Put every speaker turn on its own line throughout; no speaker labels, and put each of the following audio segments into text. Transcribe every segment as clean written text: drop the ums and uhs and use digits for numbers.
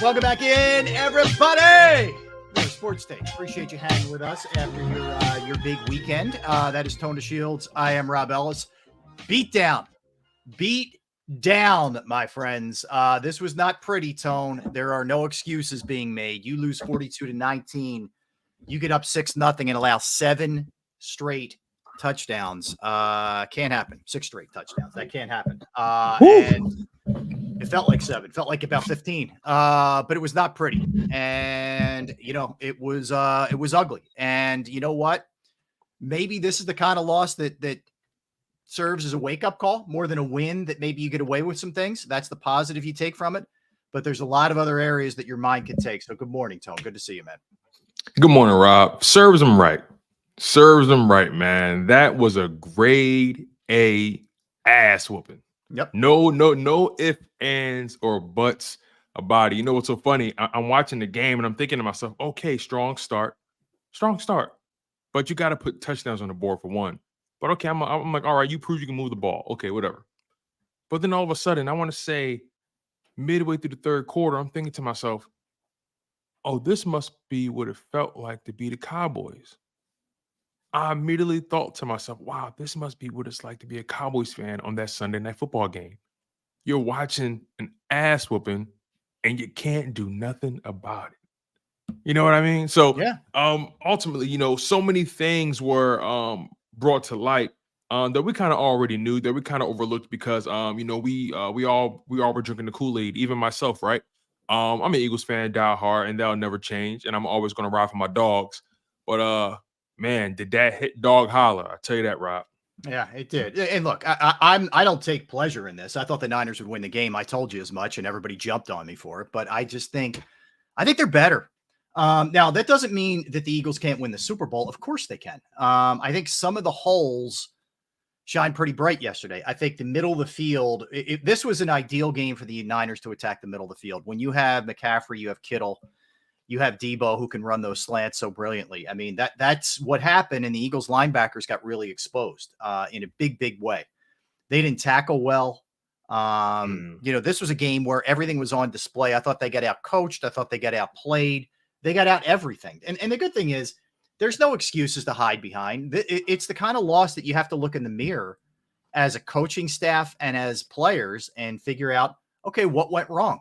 Welcome back in, everybody. Sports Day. Appreciate you hanging with us after your big weekend. That is Tone DeShields. I am Rob Ellis. Beat down, my friends. This was not pretty, Tone. There are no excuses being made. You lose 42-19. You get up 6-0 and allow 7 straight touchdowns. Can't happen. 6 straight touchdowns. That can't happen. And it felt like 7. Felt like about 15. But it was not pretty. And it was ugly. And you know what? Maybe this is the kind of loss that serves as a wake-up call more than a win, that maybe you get away with some things. That's the positive you take from it. But there's a lot of other areas that your mind can take. So good morning, Tone. Good to see you, man.
Good morning, Rob. Serves them right. Serves them right, man. That was a grade A ass whooping.
Yep.
No ifs, ands, or buts about it. You know what's so funny? I'm watching the game and I'm thinking to myself, okay, strong start. But you got to put touchdowns on the board for one. But okay, I'm like, all right, you proved you can move the ball. Okay, whatever. But then all of a sudden, I want to say midway through the third quarter, I'm thinking to myself, oh, this must be what it felt like to be the Cowboys. I immediately thought to myself, wow, this must be what it's like to be a Cowboys fan on that Sunday night football game. You're watching an ass whooping and you can't do nothing about it. You know what I mean? So
Yeah.
Ultimately, so many things were brought to light that we kind of already knew, that we kind of overlooked because we all were drinking the Kool-Aid, even myself, right? I'm an Eagles fan, die hard, and that'll never change. And I'm always gonna ride for my dogs. But man, did that hit dog holler? I tell you that, Rob.
Yeah, it did. And look, I don't take pleasure in this. I thought the Niners would win the game. I told you as much, and everybody jumped on me for it. But I think they're better. Now that doesn't mean that the Eagles can't win the Super Bowl. Of course they can. I think some of the holes shine pretty bright yesterday. I think the middle of the field, this was an ideal game for the Niners to attack the middle of the field. When you have McCaffrey, you have Kittle, you have Debo, who can run those slants so brilliantly. I mean, that's what happened, and the Eagles linebackers got really exposed in a big way. They didn't tackle well. This was a game where everything was on display. I thought they got out coached. I thought they got outplayed. They got out everything. And the good thing is, there's no excuses to hide behind. It's the kind of loss that you have to look in the mirror as a coaching staff and as players and figure out, okay, what went wrong?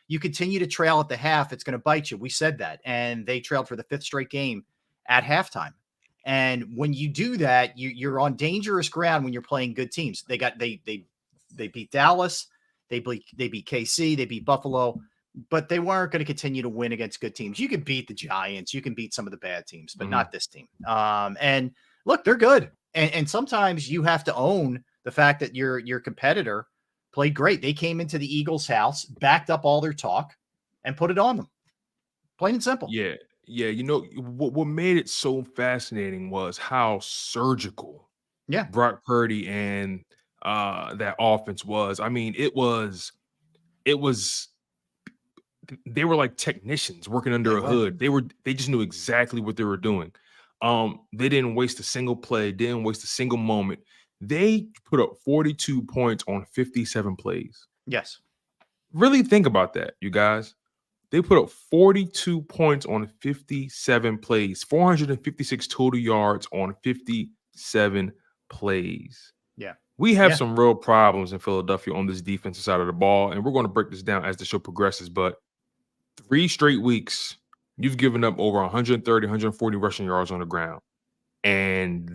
You continue to trail at the half, it's going to bite you. We said that. And they trailed for the 5th straight game at halftime. And when you do that, you're on dangerous ground when you're playing good teams. They beat Dallas, they beat KC, they beat Buffalo. But they weren't going to continue to win against good teams. You can beat the Giants. You can beat some of the bad teams, but not this team. And look, they're good. And sometimes you have to own the fact that your competitor played great. They came into the Eagles' house, backed up all their talk, and put it on them. Plain and simple.
Yeah. What made it so fascinating was how surgical Brock Purdy and that offense was. I mean, it was they were like technicians working under a hood. They just knew exactly what they were doing. They didn't waste a single play, didn't waste a single moment. They put up 42 points on 57 plays.
Yes.
Really think about that, you guys. They put up 42 points on 57 plays, 456 total yards on 57 plays.
Yeah.
We have some real problems in Philadelphia on this defensive side of the ball, and we're going to break this down as the show progresses. But 3 straight weeks, you've given up over 130, 140 rushing yards on the ground. And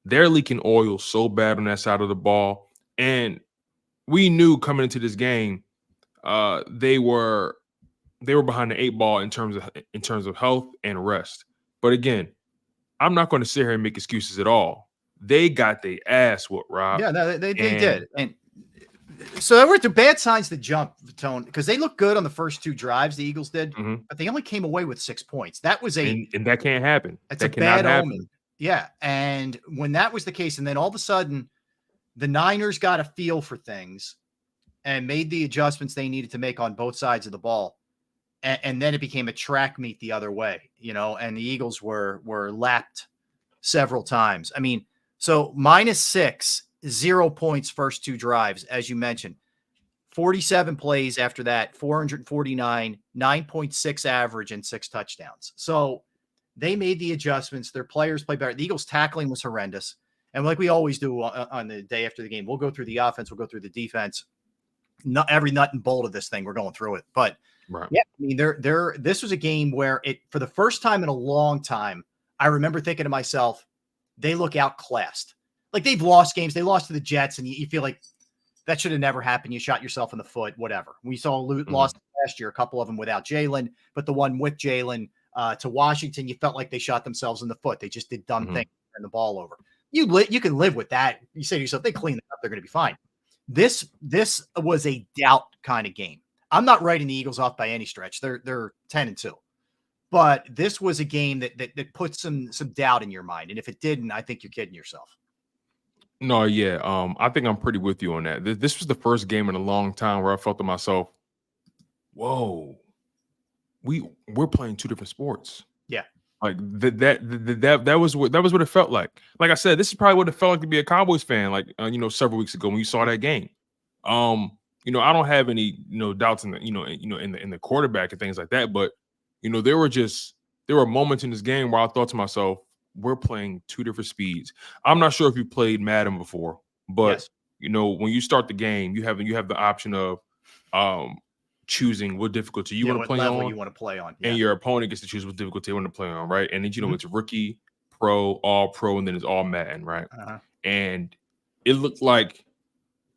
they're leaking oil so bad on that side of the ball. And we knew coming into this game, they were behind the 8 ball in terms of health and rest. But again, I'm not going to sit here and make excuses at all. They got their ass whooped, Rob.
Yeah, no, they did. And so there were the bad signs to jump, Tone, because they looked good on the first 2 drives, the Eagles did, but they only came away with 6 points. That was and
that can't happen.
That's a bad omen. Yeah. And when that was the case, and then all of a sudden the Niners got a feel for things and made the adjustments they needed to make on both sides of the ball. And then it became a track meet the other way, and the Eagles were lapped several times. I mean, so -6, 0 points first 2 drives, as you mentioned. 47 plays after that, 449, 9.6 average, and 6 touchdowns. So they made the adjustments. Their players play better. The Eagles' tackling was horrendous. And like we always do on the day after the game, we'll go through the offense, we'll go through the defense. Not every nut and bolt of this thing, we're going through it. But yeah, I mean, this was a game where for the first time in a long time, I remember thinking to myself, they look outclassed. Like they've lost games. They lost to the Jets, and you feel like that should have never happened. You shot yourself in the foot, whatever. We saw lost last year, a couple of them without Jalen, but the one with Jalen to Washington, you felt like they shot themselves in the foot. They just did dumb things, turn the ball over. You can live with that. You say to yourself, they clean it up, they're going to be fine. This was a doubt kind of game. I'm not writing the Eagles off by any stretch. They're 10-2. But this was a game that put some doubt in your mind. And if it didn't, I think you're kidding yourself.
No, yeah. I think I'm pretty with you on that. This was the first game in a long time where I felt to myself, whoa, we're playing two different sports.
Yeah.
Like that was what it felt like. Like I said, this is probably what it felt like to be a Cowboys fan, like several weeks ago when you saw that game. I don't have any doubts in the in the quarterback and things like that, but there were moments in this game where I thought to myself, we're playing two different speeds. I'm not sure if you played Madden before, but
yes.
When you start the game, you have the option of choosing what difficulty you want to play on.
You want to play on,
and your opponent gets to choose what difficulty they want to play on, right? And then it's rookie, pro, all pro, and then it's all Madden, right? And it looked like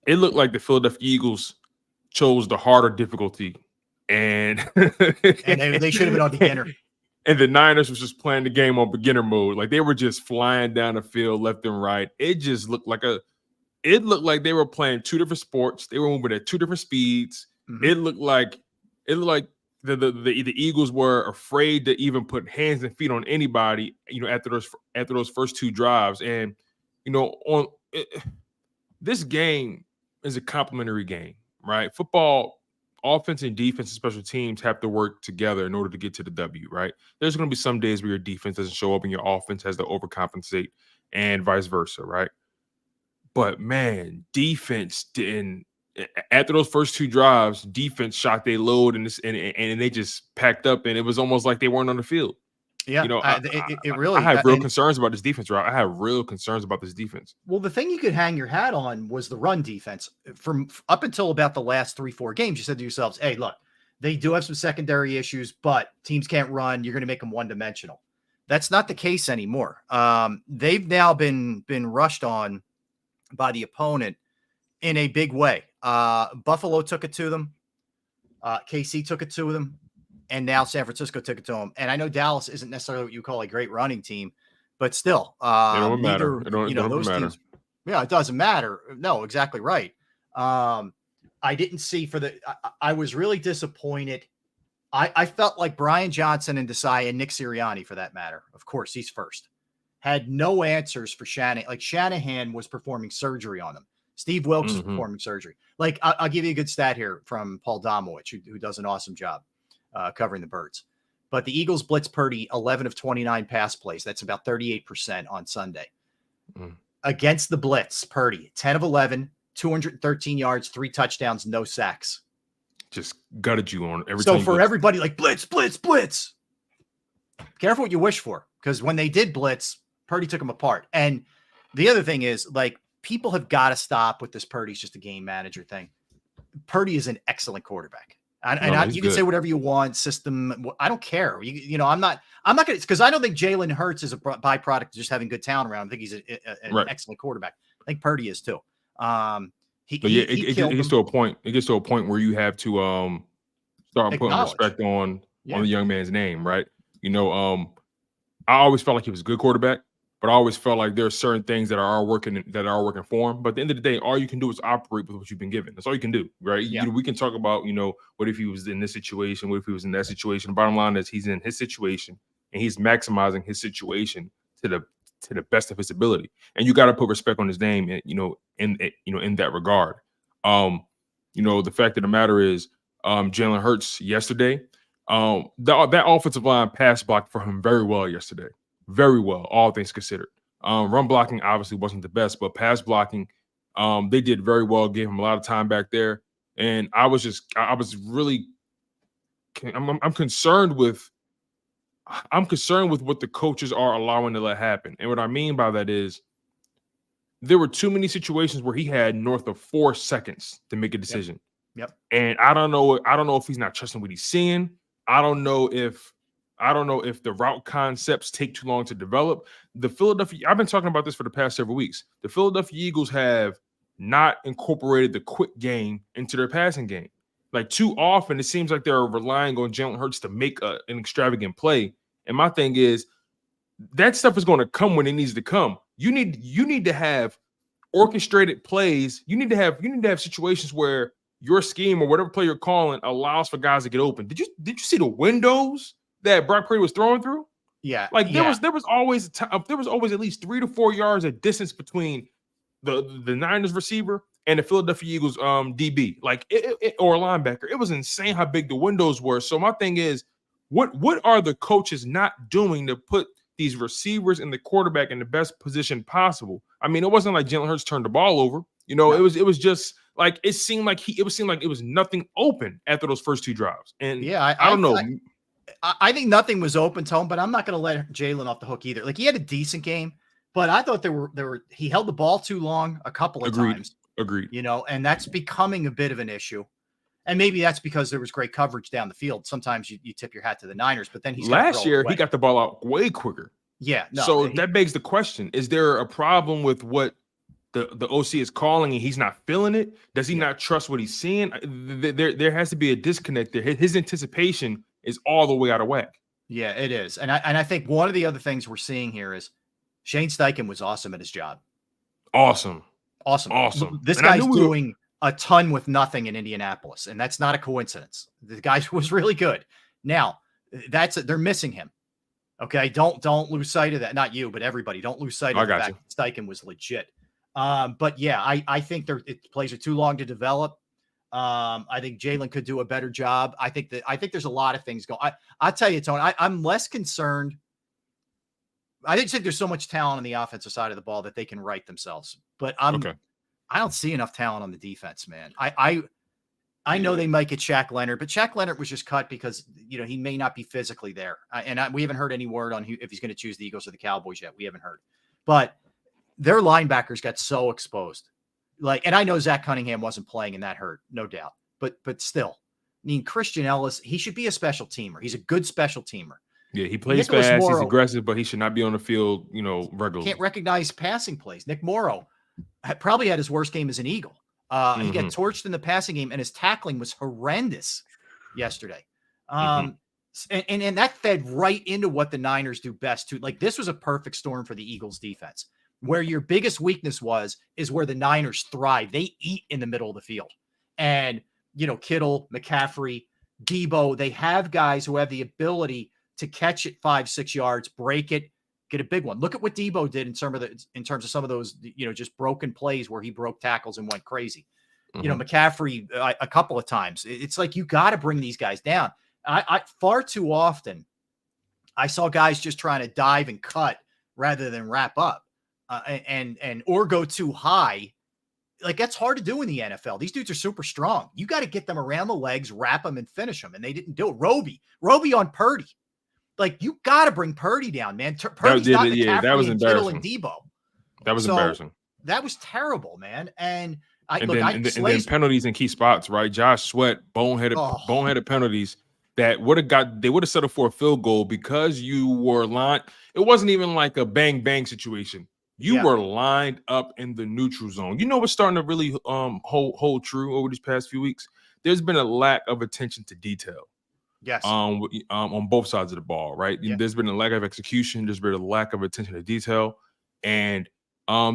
the Philadelphia Eagles chose the harder difficulty, and
they should have been on beginner.
And the Niners was just playing the game on beginner mode. Like they were just flying down the field left and right. It just looked like they were playing two different sports. They were moving at two different speeds. It looked like the Eagles were afraid to even put hands and feet on anybody, after those first two drives. And this game is a complementary game, right? Football, offense and defense and special teams have to work together in order to get to the W, right? There's going to be some days where your defense doesn't show up and your offense has to overcompensate and vice versa, right? But man, defense didn't. After those first two drives, defense shot their load and they just packed up, and it was almost like they weren't on the field.
Yeah,
I have real concerns about this defense, right? I have real concerns about this defense.
Well, the thing you could hang your hat on was the run defense. From up until about the last 3-4 games, you said to yourselves, hey, look, they do have some secondary issues, but teams can't run. You're going to make them one-dimensional. That's not the case anymore. They've now been rushed on by the opponent in a big way. Buffalo took it to them. KC took it to them. And now San Francisco took it to them. And I know Dallas isn't necessarily what you call a great running team, but still,
it don't matter. It don't matter.
Teams, yeah, it doesn't matter. No, exactly right. I didn't see I was really disappointed. I felt like Brian Johnson and Desai and Nick Sirianni, for that matter, of course, he's first, had no answers for Shanahan. Like Shanahan was performing surgery on them. Steve Wilkes was performing surgery. Like I'll give you a good stat here from Paul Domowitch, who does an awesome job covering the Birds. But the Eagles blitz Purdy 11 of 29 pass plays. That's about 38% on Sunday. Against the blitz, Purdy 10 of 11, 213 yards, 3 touchdowns, no sacks.
Just gutted you on every
time.
So
for everybody, like blitz. Careful what you wish for, because when they did blitz, Purdy took them apart. And the other thing is, like, people have got to stop with this Purdy's just a game manager thing. Purdy is an excellent quarterback. You can say whatever you want, system. I don't care. I'm not going to, because I don't think Jalen Hurts is a byproduct of just having good talent around. I think he's an excellent quarterback. I think Purdy is too. It
gets to a point. It gets to a point where you have to start putting respect on the young man's name, right? I always felt like he was a good quarterback, but I always felt like there are certain things that are working for him. But at the end of the day, all you can do is operate with what you've been given. That's all you can do, right?
Yeah.
We can talk about, what if he was in this situation? What if he was in that situation? The bottom line is he's in his situation and he's maximizing his situation to the best of his ability. And you got to put respect on his name, in that regard. The fact of the matter is, Jalen Hurts yesterday, that offensive line pass blocked for him very well yesterday. Very well, all things considered. Run blocking obviously wasn't the best, but pass blocking, they did very well, gave him a lot of time back there. And I was really, I'm concerned with what the coaches are allowing to let happen. And what I mean by that is there were too many situations where he had north of 4 seconds to make a decision.
Yep.
And I don't know if he's not trusting what he's seeing. I don't know if the route concepts take too long to develop. I've been talking about this for the past several weeks. The Philadelphia Eagles have not incorporated the quick game into their passing game. Like, too often, it seems like they're relying on Jalen Hurts to make an extravagant play. And my thing is, that stuff is going to come when it needs to come. You need to have orchestrated plays. You need to have situations where your scheme or whatever play you're calling allows for guys to get open. Did you see the windows that Brock Purdy was throwing through?
Yeah,
like there was always at least 3 to 4 yards of distance between the Niners receiver and the Philadelphia Eagles DB, or a linebacker. It was insane how big the windows were. So my thing is, what are the coaches not doing to put these receivers and the quarterback in the best position possible? I mean, it wasn't like Jalen Hurts turned the ball over. No. It was just like it seemed like it was nothing open after those first 2 drives. And I don't know.
I think nothing was open to him, but I'm not going to let Jalen off the hook either. Like, he had a decent game, but I thought he held the ball too long a couple of times.
Agreed.
And that's becoming a bit of an issue. And maybe that's because there was great coverage down the field. Sometimes you tip your hat to the Niners, but then
last year he got the ball out way quicker.
Yeah. No,
so that begs the question: is there a problem with what the OC is calling and he's not feeling it? Does he not trust what he's seeing? There has to be a disconnect there. His anticipation is all the way out of whack.
Yeah, it is. And I think one of the other things we're seeing here is Shane Steichen was awesome at his job.
Awesome.
This guy's doing a ton with nothing in Indianapolis, and that's not a coincidence. The guy was really good. Now, they're missing him. Okay, don't lose sight of that. Not you, but everybody. Don't lose sight of the fact that Steichen was legit. But yeah, I think plays are too long to develop. I think Jalen could do a better job. I think there's a lot of things going. I'll tell you, Tony, I'm less concerned. I think there's so much talent on the offensive side of the ball that they can right themselves. But I don't see enough talent on the defense, man. I know they might get Shaq Leonard, but Shaq Leonard was just cut because he may not be physically there. We haven't heard any word on if he's going to choose the Eagles or the Cowboys yet. We haven't heard, but their linebackers got so exposed. And I know Zach Cunningham wasn't playing and that hurt, no doubt. But still, I mean, Christian Ellis, he should be a special teamer. He's a good special teamer.
Yeah, he plays fast, he's aggressive, but he should not be on the field, regularly.
Can't recognize passing plays. Nick Morrow probably had his worst game as an Eagle. He got torched in the passing game, and his tackling was horrendous yesterday. And that fed right into what the Niners do best too. Like, this was a perfect storm for the Eagles defense. Where your biggest weakness is where the Niners thrive. They eat in the middle of the field. And, Kittle, McCaffrey, Debo, they have guys who have the ability to catch it 5-6 yards, break it, get a big one. Look at what Debo did in terms of some of those, just broken plays where he broke tackles and went crazy. McCaffrey a couple of times. It's like, you got to bring these guys down. I far too often I saw guys just trying to dive and cut rather than wrap up. Or go too high. Like, that's hard to do in the NFL. These dudes are super strong. You got to get them around the legs, wrap them, and finish them. And they didn't do it. Roby on Purdy. Like, you got to bring Purdy down, man. Purdy's not McCaffrey
that was
and
embarrassing.
Kittle and Debo.
That was embarrassing.
That was terrible, man. And
then penalties in key spots, right? Josh Sweat, boneheaded penalties that they would have settled for a field goal because you were lined. It wasn't even like a bang situation. You were lined up in the neutral zone. What's starting to really hold true over these past few weeks? There's been a lack of attention to detail.
Yes.
On both sides of the ball, right? Yeah. There's been a lack of execution. There's been a lack of attention to detail, and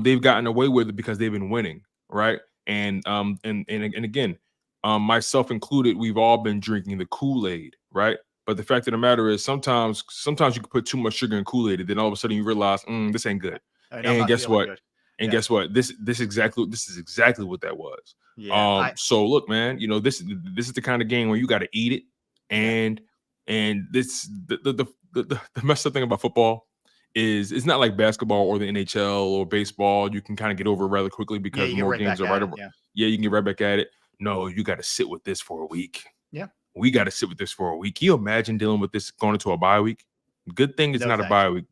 they've gotten away with it because they've been winning, right? And again, myself included, we've all been drinking the Kool-Aid, right? But the fact of the matter is, sometimes you can put too much sugar in Kool-Aid, and then all of a sudden you realize, this ain't good. And guess what? Good. And guess what? This is exactly what that was. Yeah. So look, man, this is the kind of game where you got to eat it. And this the messed up thing about football is it's not like basketball or the NHL or baseball. You can kind of get over it rather quickly because more games are right over. Yeah, you can get right back at it. no, you got to sit with this for a week.
Yeah.
We got to sit with this for a week. Can you imagine dealing with this going into a bye week? Good thing it's
No,
not a
thank
bye
you.
week.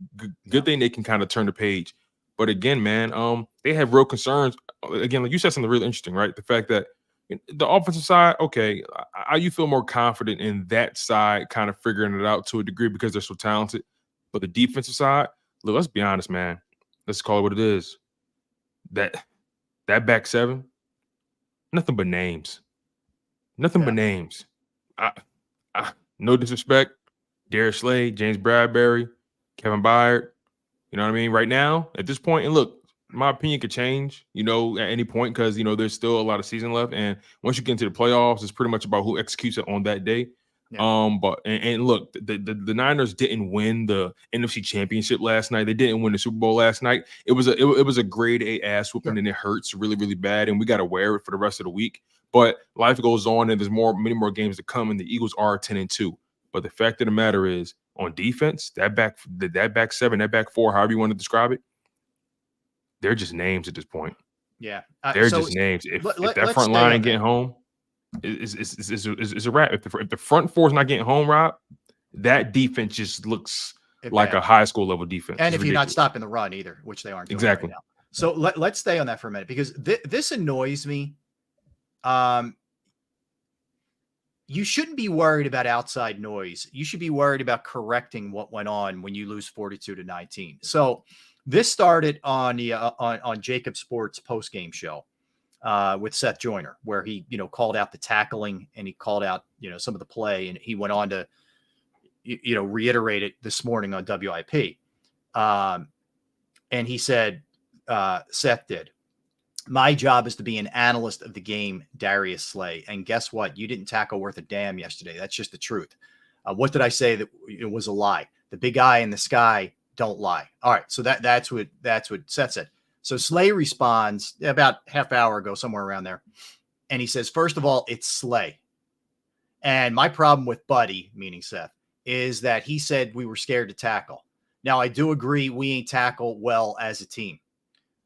Good thing they can kind of turn the page. But again, man, they have real concerns. Again, like you said something really interesting, right? The fact that the offensive side, okay, you feel more confident in that side, kind of figuring it out to a degree because they're so talented. But the defensive side, look, let's be honest, man. Let's call it what it is. That back seven, nothing but names. Nothing but names. No disrespect. Darius Slade, James Bradbury, Kevin Byard. You know what I mean? Right now, at this point, and look, my opinion could change, you know, at any point because, you know, there's still a lot of season left. And once you get into the playoffs, it's pretty much about who executes it on that day. Yeah. But look, the Niners didn't win the NFC Championship last night. They didn't win the Super Bowl last night. It was a grade A ass whooping, and it hurts really, really bad. And we got to wear it for the rest of the week. But life goes on, and there's many more games to come. And the Eagles are 10-2. But the fact of the matter is, on defense, that back seven, that back four, however you want to describe it, they're just names at this point.
Yeah,
they're just names. If that front line ain't getting home, it's a wrap. If the front four is not getting home, Rob, that defense just looks like a high school level defense.
And if you're not stopping the run either, which they aren't doing right now. So let's stay on that for a minute because this annoys me. You shouldn't be worried about outside noise. You should be worried about correcting what went on when you lose 42-19. So this started on the on JAKIB Sports post-game show with Seth Joyner, where he, you know, called out the tackling and he called out, you know, some of the play, and he went on to, you know, reiterate it this morning on WIP. And he said, Seth did, "My job is to be an analyst of the game, Darius Slay. And guess what? You didn't tackle worth a damn yesterday. That's just the truth. What did I say that it was a lie? The big eye in the sky don't lie." All right. So that's what Seth said. So Slay responds about half hour ago, somewhere around there. And he says, first of all, it's Slay. And my problem with Buddy, meaning Seth, is that he said we were scared to tackle. Now, I do agree we ain't tackle well as a team.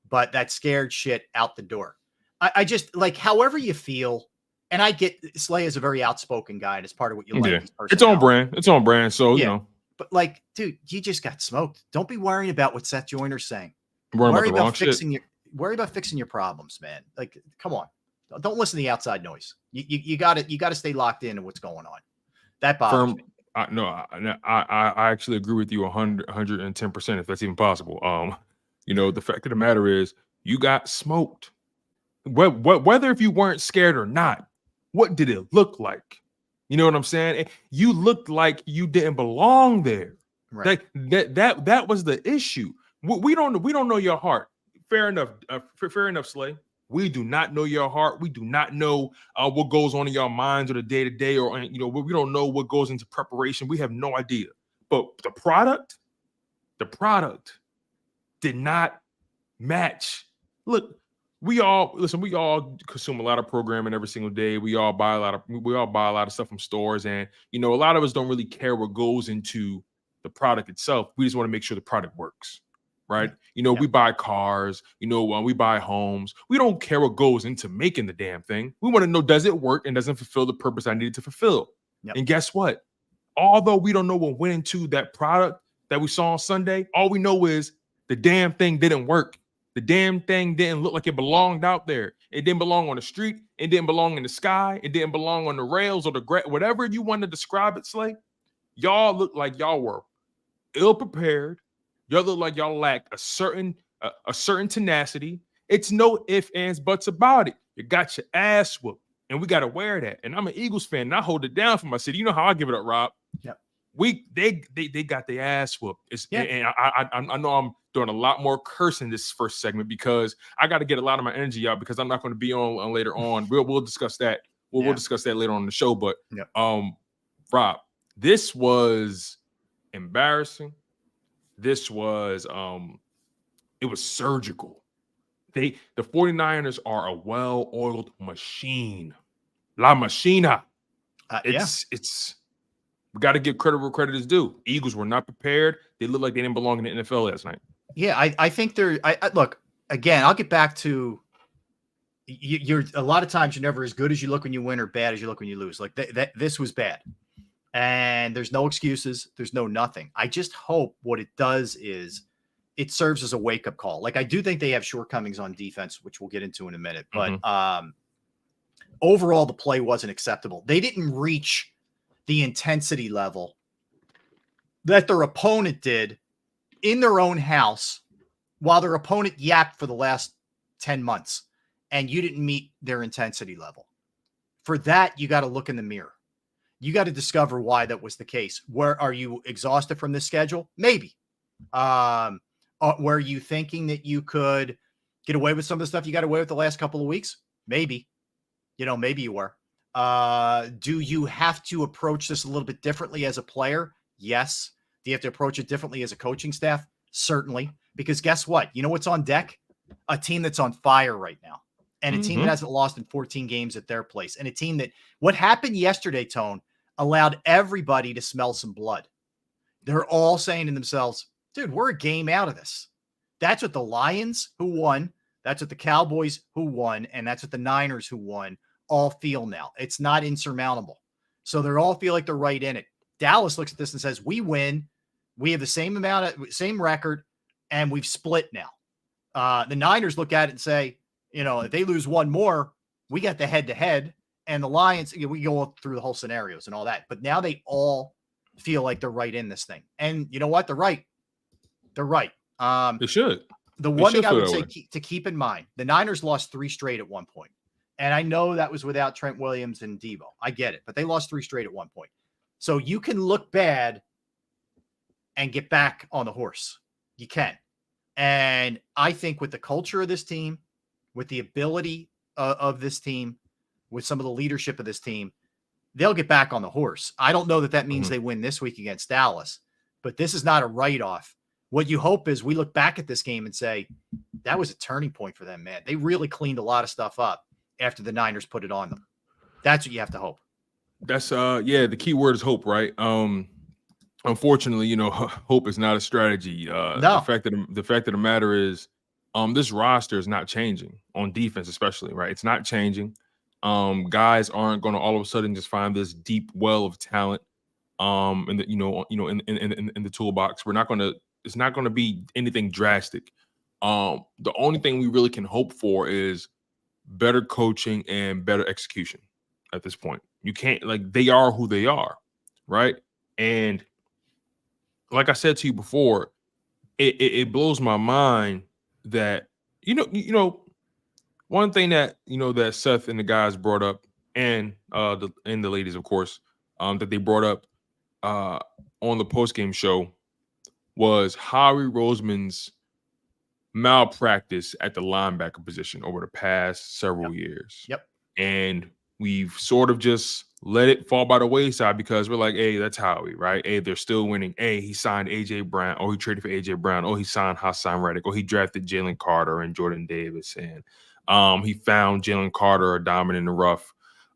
But that scared shit out the door. I just like, however you feel, and I get Slay is a very outspoken guy, and it's part of what you like.
Yeah. It's on brand. It's on brand. So, you know.
But like, dude, you just got smoked. Don't be worrying about what Seth Joyner's saying.
Worry about fixing
your problems, man. Like, come on. Don't listen to the outside noise. You got to stay locked in what's going on. That bothers me.
I actually agree with you 110%, if that's even possible. You know, the fact of the matter is you got smoked. Whether if you weren't scared or not, what did it look like? You know what I'm saying? You looked like you didn't belong there. Right. That was the issue. We don't know your heart. Fair enough. Fair enough, Slay. We do not know your heart. We do not know what goes on in your minds or the day to day, or you know, we don't know what goes into preparation. We have no idea. But the product did not match. Look, we all consume a lot of programming every single day. We all buy a lot of stuff from stores, and you know, a lot of us don't really care what goes into the product itself. We just want to make sure the product works, right? You know, we buy cars, you know, we buy homes. We don't care what goes into making the damn thing. We want to know, does it work and does it fulfill the purpose I needed to fulfill? And guess what? Although we don't know what went into that product that we saw on Sunday, all we know is the damn thing didn't work. The damn thing didn't look like it belonged out there. It didn't belong on the street. It didn't belong in the sky. It didn't belong on the rails or the whatever you want to describe it, Slay. Y'all look like y'all were ill-prepared. Y'all look like y'all lacked a certain tenacity. It's no ifs, ands, buts about it. You got your ass whooped, and we got to wear that. And I'm an Eagles fan, and I hold it down for my city. You know how I give it up, Rob.
Yep.
They got their ass whooped. And I know I'm doing a lot more cursing this first segment because I got to get a lot of my energy out because I'm not going to be on later on. We'll discuss that. We'll discuss that later on in the show. But Rob, this was embarrassing. This was it was surgical. The 49ers are a well-oiled machine. La Machina. It's we got to give credit where credit is due. Eagles were not prepared. They looked like they didn't belong in the NFL last night.
Yeah, I think they're. Look, again, I'll get back to you're a lot of times you're never as good as you look when you win or bad as you look when you lose. Like this was bad. And there's no excuses. There's no nothing. I just hope what it does is it serves as a wake-up call. Like, I do think they have shortcomings on defense, which we'll get into in a minute. But overall, the play wasn't acceptable. They didn't reach the intensity level that their opponent did in their own house while their opponent yapped for the last 10 months. And you didn't meet their intensity level. For that, you got to look in the mirror. You got to discover why that was the case. Where are you exhausted from this schedule? Maybe. Were you thinking that you could get away with some of the stuff you got away with the last couple of weeks? Maybe. Maybe you were. Do you have to approach this a little bit differently as a player? Yes. Do you have to approach it differently as a coaching staff? Certainly. Because guess what? You know what's on deck? A team that's on fire right now. And a team that hasn't lost in 14 games at their place. And a team that what happened yesterday, Tone, allowed everybody to smell some blood. They're all saying to themselves, dude, we're a game out of this. That's what the Lions who won, that's what the Cowboys who won, and that's what the Niners who won all feel now. It's not insurmountable. So they all feel like they're right in it. Dallas looks at this and says, we win. We have the same record, and we've split now. The Niners look at it and say, if they lose one more, we got the head-to-head. And the Lions, we go through the whole scenarios and all that. But now they all feel like they're right in this thing. And you know what? They're right. They're right.
They should.
The one thing I would say to keep in mind, the Niners lost 3 straight at one point. And I know that was without Trent Williams and Deebo. I get it. But they lost 3 straight at one point. So you can look bad and get back on the horse. You can. And I think with the culture of this team, with the ability of this team, with some of the leadership of this team, they'll get back on the horse. I don't know that means they win this week against Dallas, but this is not a write-off. What you hope is we look back at this game and say, that was a turning point for them, man. They really cleaned a lot of stuff up after the Niners put it on them. That's what you have to hope.
That's the key word is hope, right? Unfortunately, hope is not a strategy.
No.
The fact of the matter is, this roster is not changing on defense, especially, right? It's not changing. Guys aren't going to all of a sudden just find this deep well of talent, in the toolbox. It's not going to be anything drastic. The only thing we really can hope for is better coaching and better execution at this point. You can't, they are who they are, right? And like I said to you before, it blows my mind that, one thing that, that Seth and the guys brought up, and the ladies, of course, that they brought up on the postgame show was Howie Roseman's malpractice at the linebacker position over the past several years.
Yep.
And we've sort of just let it fall by the wayside because we're like, hey, that's Howie, right? Hey, they're still winning. Hey, he signed A.J. Brown. Oh, he traded for A.J. Brown. Oh, he signed Hassan Reddick. Oh, he drafted Jalen Carter and Jordan Davis. And he found Jalen Carter a diamond in the rough.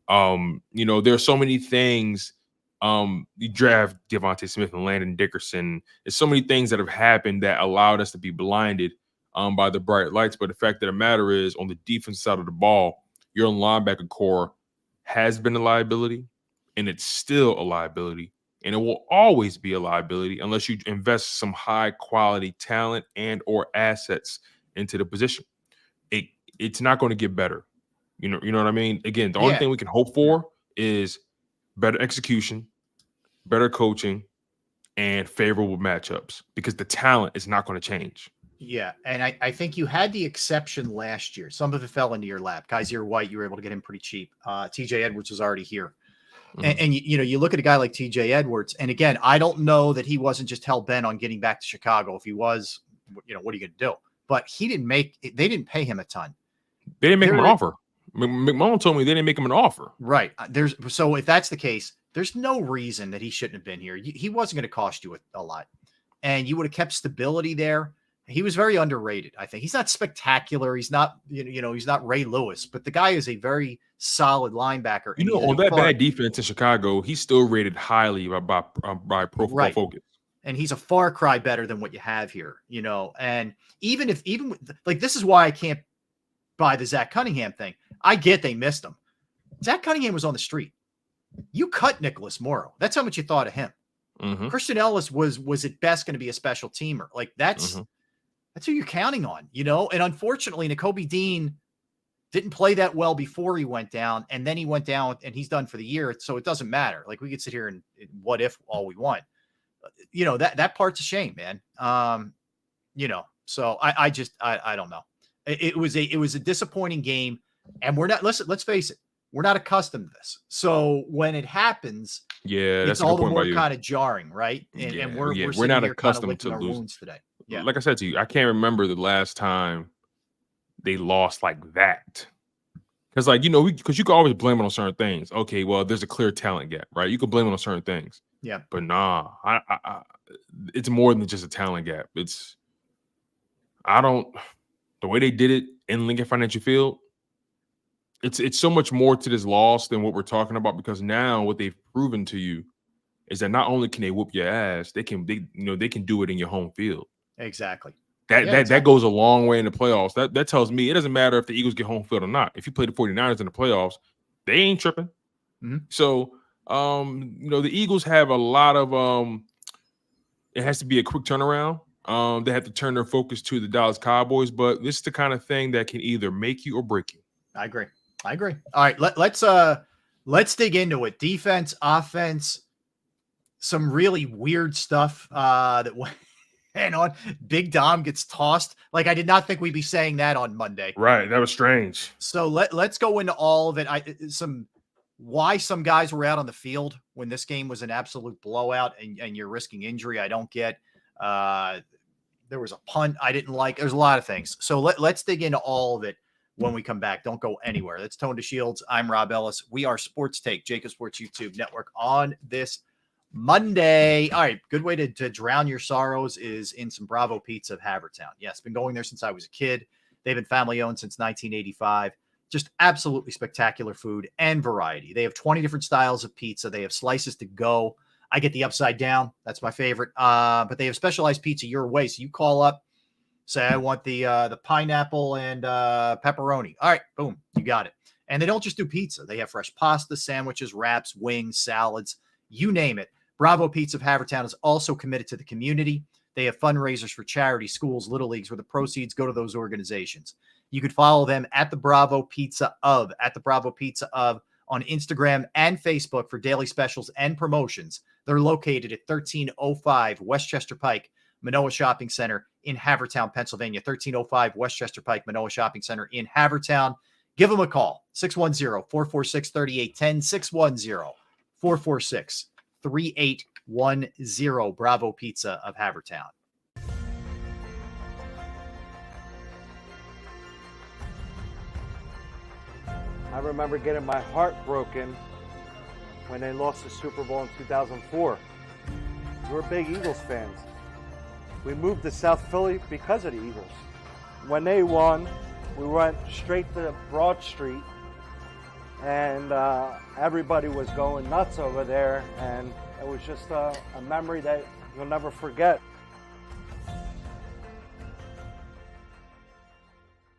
There's so many things. You draft Devontae Smith and Landon Dickerson. There's so many things that have happened that allowed us to be blinded by the bright lights. But the fact of the matter is, on the defense side of the ball, your linebacker core has been a liability, and it's still a liability, and it will always be a liability unless you invest some high quality talent and or assets into the position. It's not going to get better. You know what I mean? Again, the only thing we can hope for is better execution, better coaching, and favorable matchups, because the talent is not going to change.
Yeah, and I think you had the exception last year. Some of it fell into your lap. Kaiser White, you were able to get him pretty cheap. TJ Edwards was already here. And you look at a guy like TJ Edwards, and again, I don't know that he wasn't just hell-bent on getting back to Chicago. If he was, what are you going to do? But they didn't pay him a ton.
They didn't make him an offer. McMullen told me they didn't make him an offer.
Right. So if that's the case, there's no reason that he shouldn't have been here. He wasn't going to cost you a lot. And you would have kept stability there. He was very underrated, I think. He's not spectacular. He's not, he's not Ray Lewis, but the guy is a very solid linebacker.
On that bad defense in Chicago, he's still rated highly by Pro Football Focus.
And he's a far cry better than what you have here, and even this is why I can't by the Zach Cunningham thing. I get they missed him. Zach Cunningham was on the street. You cut Nicholas Morrow. That's how much you thought of him.
Mm-hmm.
Christian Ellis was at best going to be a special teamer. Like that's who you're counting on, you know? And unfortunately, Nakobe Dean didn't play that well before he went down, and then he went down and he's done for the year. So it doesn't matter. Like we could sit here and what if all we want, you know, that part's a shame, man. You know, so I don't know. It was a disappointing game, and let's face it, we're not accustomed to this. So when it happens,
that's
it's all the more kind of jarring, right? And we're
not accustomed to losing
today. Yeah.
Like I said to you, I can't remember the last time they lost like that. Because, like, you know, because you can always blame it on certain things. Okay, well, there's a clear talent gap, right? You can blame it on certain things.
Yeah.
But nah, it's more than just a talent gap. The way they did it in Lincoln Financial Field, it's so much more to this loss than what we're talking about, because now what they've proven to you is that not only can they whoop your ass, they can do it in your home field.
Exactly.
That goes a long way in the playoffs. That tells me it doesn't matter if the Eagles get home field or not. If you play the 49ers in the playoffs, they ain't tripping.
Mm-hmm.
So, you know, the Eagles have a lot of it has to be a quick turnaround. They have to turn their focus to the Dallas Cowboys, but this is the kind of thing that can either make you or break you.
I agree. All right, let's dig into it. Defense, offense, some really weird stuff that went on. Big Dom gets tossed. Like, I did not think we'd be saying that on Monday.
Right, that was strange.
So let's go into all of it. Why some guys were out on the field when this game was an absolute blowout and you're risking injury. I don't get. There was a punt I didn't like. There's a lot of things. So let's dig into all of it when we come back. Don't go anywhere. That's Tone DeShields. I'm Rob Ellis. We are Sports Take, JAKIB Sports YouTube Network on this Monday. All right, good way to drown your sorrows is in some Bravo Pizza of Havertown. Yes, been going there since I was a kid. They've been family owned since 1985. Just absolutely spectacular food and variety. They have 20 different styles of pizza. They have slices to go. I get the upside down. That's my favorite. But they have specialized pizza your way. So you call up, say, I want the pineapple and pepperoni. All right, boom, you got it. And they don't just do pizza. They have fresh pasta, sandwiches, wraps, wings, salads, you name it. Bravo Pizza of Havertown is also committed to the community. They have fundraisers for charity, schools, little leagues, where the proceeds go to those organizations. You could follow them at the Bravo Pizza of on Instagram and Facebook for daily specials and promotions. They're located at 1305 Westchester Pike, Manoa Shopping Center in Havertown, Pennsylvania. 1305 Westchester Pike, Manoa Shopping Center in Havertown. Give them a call, 610-446-3810, 610-446-3810, Bravo Pizza of Havertown.
I remember getting my heart broken when they lost the Super Bowl in 2004. We were big Eagles fans. We moved to South Philly because of the Eagles. When they won, we went straight to Broad Street, and everybody was going nuts over there, and it was just a memory that you'll never forget.